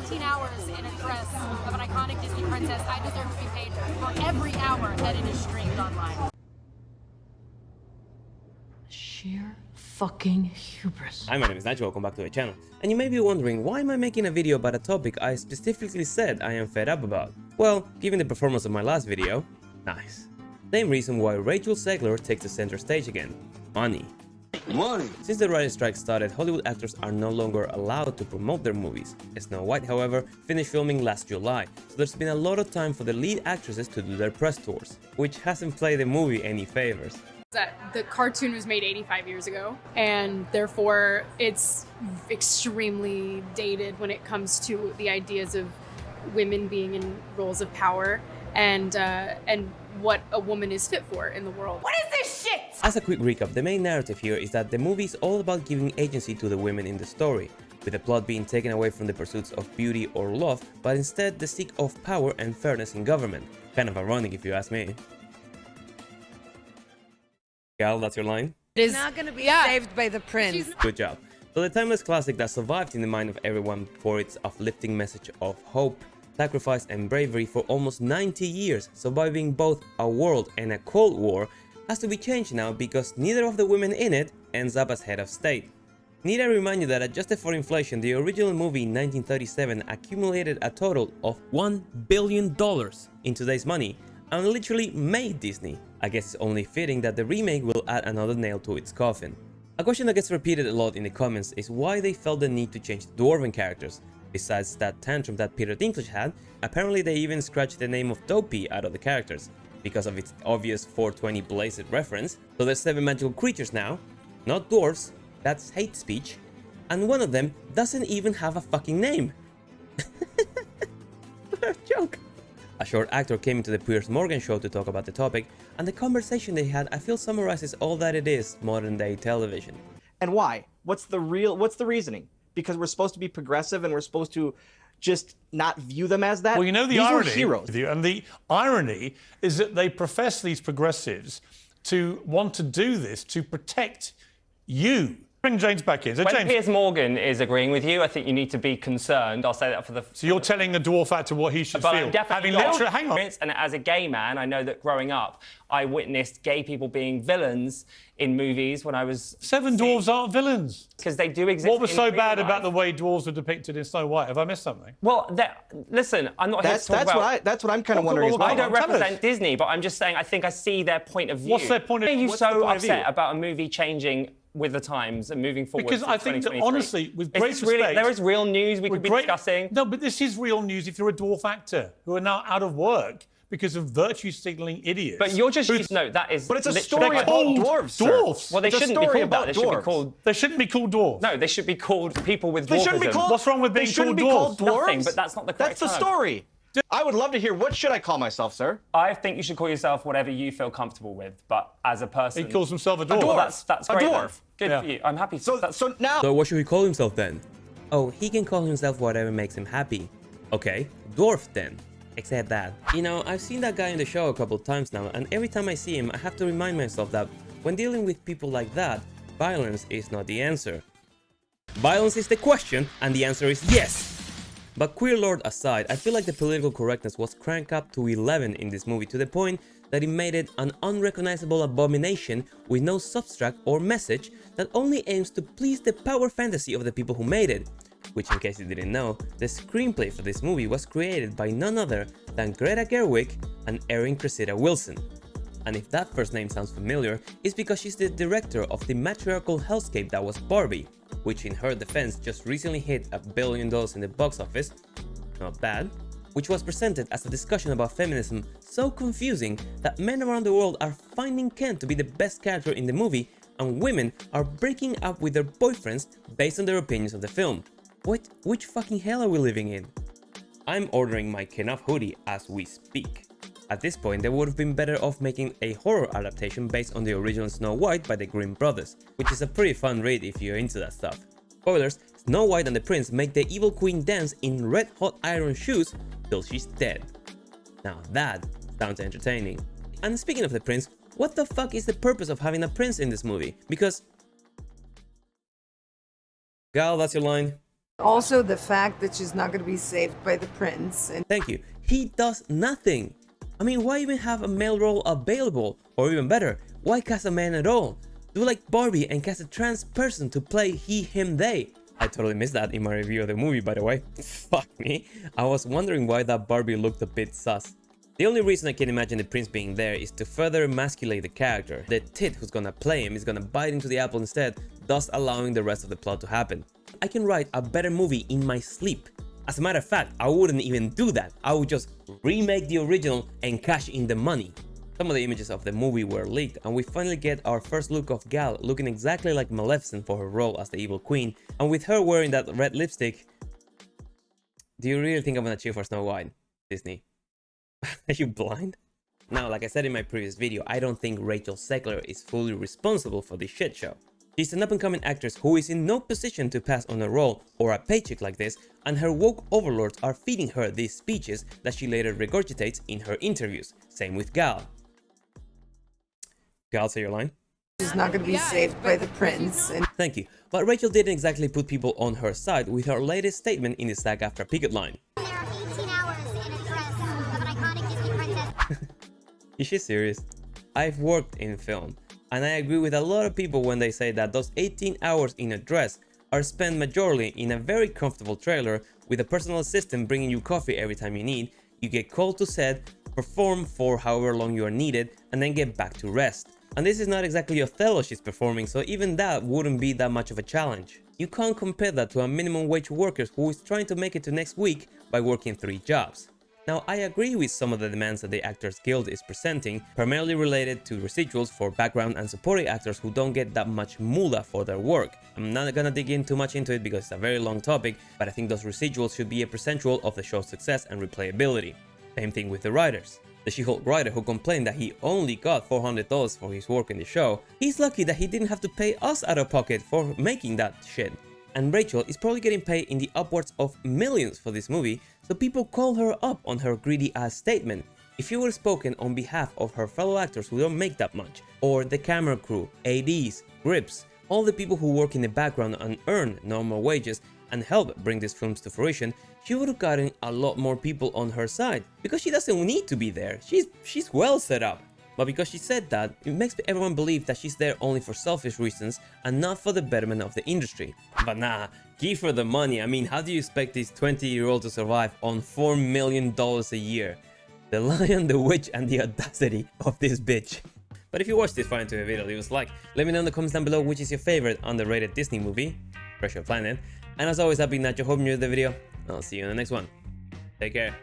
18 hours in a dress of an iconic Disney princess, I deserve to be paid for every hour that it is streamed online. Sheer fucking hubris. Hi, my name is Nigel, welcome back to my channel. And you may be wondering, why am I making a video about a topic I specifically said I am fed up about? Well, given the performance of my last video, nice. Same reason why Rachel Zegler takes the center stage again. Money. Money. Since the writer's strike started, Hollywood actors are no longer allowed to promote their movies. Snow White, however, finished filming last July, so there's been a lot of time for the lead actresses to do their press tours, which hasn't played the movie any favors. That the cartoon was made 85 years ago, and therefore it's extremely dated when it comes to the ideas of women being in roles of power and what a woman is fit for in the world. What is this shit? As a quick recap, the main narrative here is that the movie is all about giving agency to the women in the story, with the plot being taken away from the pursuits of beauty or love, but instead the seek of power and fairness in government. Kind of ironic if you ask me. Gal, that's your line? It is not going to be saved by the prince. Good job. So the timeless classic that survived in the mind of everyone for its uplifting message of hope, sacrifice and bravery for almost 90 years, surviving both a world and a Cold War, has to be changed now because neither of the women in it ends up as head of state. Need I remind you that adjusted for inflation, the original movie in 1937 accumulated a total of $1 billion in today's money and literally made Disney. I guess it's only fitting that the remake will add another nail to its coffin. A question that gets repeated a lot in the comments is why they felt the need to change the dwarven characters. Besides that tantrum that Peter Dinklage had, apparently they even scratched the name of Dopey out of the characters, because of its obvious 420 Blazed reference. So there's 7 magical creatures now, not dwarves, that's hate speech, and one of them doesn't even have a fucking name. What a joke. A short actor came into the Piers Morgan show to talk about the topic, and the conversation they had I feel summarizes all that it is modern day television. And why? What's the reasoning? Because we're supposed to be progressive and we're supposed to just not view them as that? Well, you know the These irony, were heroes. and the irony is that they profess, these progressives, to want to do this to protect you. Bring James back in. So when James, Piers Morgan is agreeing with you, I think you need to be concerned. I'll say that for the... So you're telling a dwarf actor what he should feel? I'm definitely Hang on. And as a gay man, I know that growing up, I witnessed gay people being villains in movies when I was... 7 dwarves aren't villains. Because they do exist. What was so bad life. about the way dwarves were depicted in Snow White? Have I missed something? Well, listen, I'm not here to talk about... That's what I'm kind of wondering as well. I don't represent Disney, but I'm just saying I think I see their point of view. What's their point of view? Why are you so upset about a movie changing with the times and moving forward? Because I think that, honestly, with great respect... Really, there is real news we could be discussing. No, but this is real news if you're a dwarf actor who are now out of work because of virtue-signaling idiots. But you're just... No, that is... But it's a story about dwarves, dwarves. Well, they shouldn't be called that. They should be called... They shouldn't be called dwarves. No, they should be called people with dwarfism. They shouldn't be called... What's wrong with being called dwarves? Called dwarves? Nothing, but that's not the correct That's the term. story. I would love to hear, what should I call myself, sir? I think you should call yourself whatever you feel comfortable with, but as a person... He calls himself a dwarf. Well, that's great. A dwarf. Good for you. I'm happy. So now... So what should he call himself then? Oh, he can call himself whatever makes him happy. Okay, dwarf then. Except that. You know, I've seen that guy in the show a couple of times now, and every time I see him, I have to remind myself that when dealing with people like that, violence is not the answer. Violence is the question, and the answer is yes! But queer lord aside, I feel like the political correctness was cranked up to 11 in this movie to the point that it made it an unrecognizable abomination with no substract or message that only aims to please the power fantasy of the people who made it. Which, in case you didn't know, the screenplay for this movie was created by none other than Greta Gerwig and Erin Cressida Wilson. And if that first name sounds familiar, it's because she's the director of the matriarchal hellscape that was Barbie, which in her defense just recently hit $1 billion in the box office, not bad, which was presented as a discussion about feminism so confusing that men around the world are finding Kent to be the best character in the movie and women are breaking up with their boyfriends based on their opinions of the film. Which fucking hell are we living in? I'm ordering my Kenough hoodie as we speak. At this point, they would have been better off making a horror adaptation based on the original Snow White by the Grimm brothers, which is a pretty fun read if you're into that stuff. Spoilers, Snow White and the prince make the evil queen dance in red hot iron shoes till she's dead. Now that sounds entertaining. And speaking of the prince, what the fuck is the purpose of having a prince in this movie? Because... Gal, that's your line. Also, the fact that she's not going to be saved by the prince. And Thank you. He does nothing. I mean, why even have a male role available? Or even better, why cast a man at all? Do like Barbie and cast a trans person to play he, him, they. I totally missed that in my review of the movie, by the way. Fuck me. I was wondering why that Barbie looked a bit sus. The only reason I can imagine the prince being there is to further emasculate the character. The tit who's gonna play him is gonna bite into the apple instead, thus allowing the rest of the plot to happen. I can write a better movie in my sleep. As a matter of fact, I wouldn't even do that. I would just remake the original and cash in the money. Some of the images of the movie were leaked, and we finally get our first look of Gal looking exactly like Maleficent for her role as the evil queen, and with her wearing that red lipstick. Do you really think I'm gonna cheer for Snow White, Disney? Are you blind? Now, like I said in my previous video, I don't think Rachel Zegler is fully responsible for this shit show. She's an up-and-coming actress who is in no position to pass on a role or a paycheck like this, and her woke overlords are feeding her these speeches that she later regurgitates in her interviews. Same with Gal. Gal, say your line. she's not going to be saved by the prince. And Thank you. But Rachel didn't exactly put people on her side with her latest statement in the SAG-AFTRA picket line. There are 18 hours in a dress of an iconic Disney princess. Is she serious? I've worked in film, and I agree with a lot of people when they say that those 18 hours in a dress are spent majorly in a very comfortable trailer with a personal assistant bringing you coffee every time you need, you get called to set, perform for however long you are needed, and then get back to rest. And this is not exactly Othello she's performing, so even that wouldn't be that much of a challenge. You can't compare that to a minimum wage worker who is trying to make it to next week by working 3 jobs. Now, I agree with some of the demands that the Actors Guild is presenting, primarily related to residuals for background and supporting actors who don't get that much moolah for their work. I'm not gonna dig in too much into it because it's a very long topic, but I think those residuals should be a percentual of the show's success and replayability. Same thing with the writers. The She-Hulk writer who complained that he only got $400 for his work in the show, he's lucky that he didn't have to pay us out of pocket for making that shit. And Rachel is probably getting paid in the upwards of millions for this movie, so people call her up on her greedy ass statement. If you were spoken on behalf of her fellow actors who don't make that much, or the camera crew, ADs, grips, all the people who work in the background and earn normal wages and help bring these films to fruition, she would have gotten a lot more people on her side, because she doesn't need to be there, she's well set up. But because she said that, it makes everyone believe that she's there only for selfish reasons and not for the betterment of the industry. But nah, give her the money. I mean, how do you expect this 20-year-old to survive on $4 million a year? The lion, the witch, and the audacity of this bitch. But if you watched this far into the video, leave us a like. Let me know in the comments down below which is your favorite underrated Disney movie. Treasure Planet. And as always, I've been Nacho. Hope you enjoyed the video. I'll see you in the next one. Take care.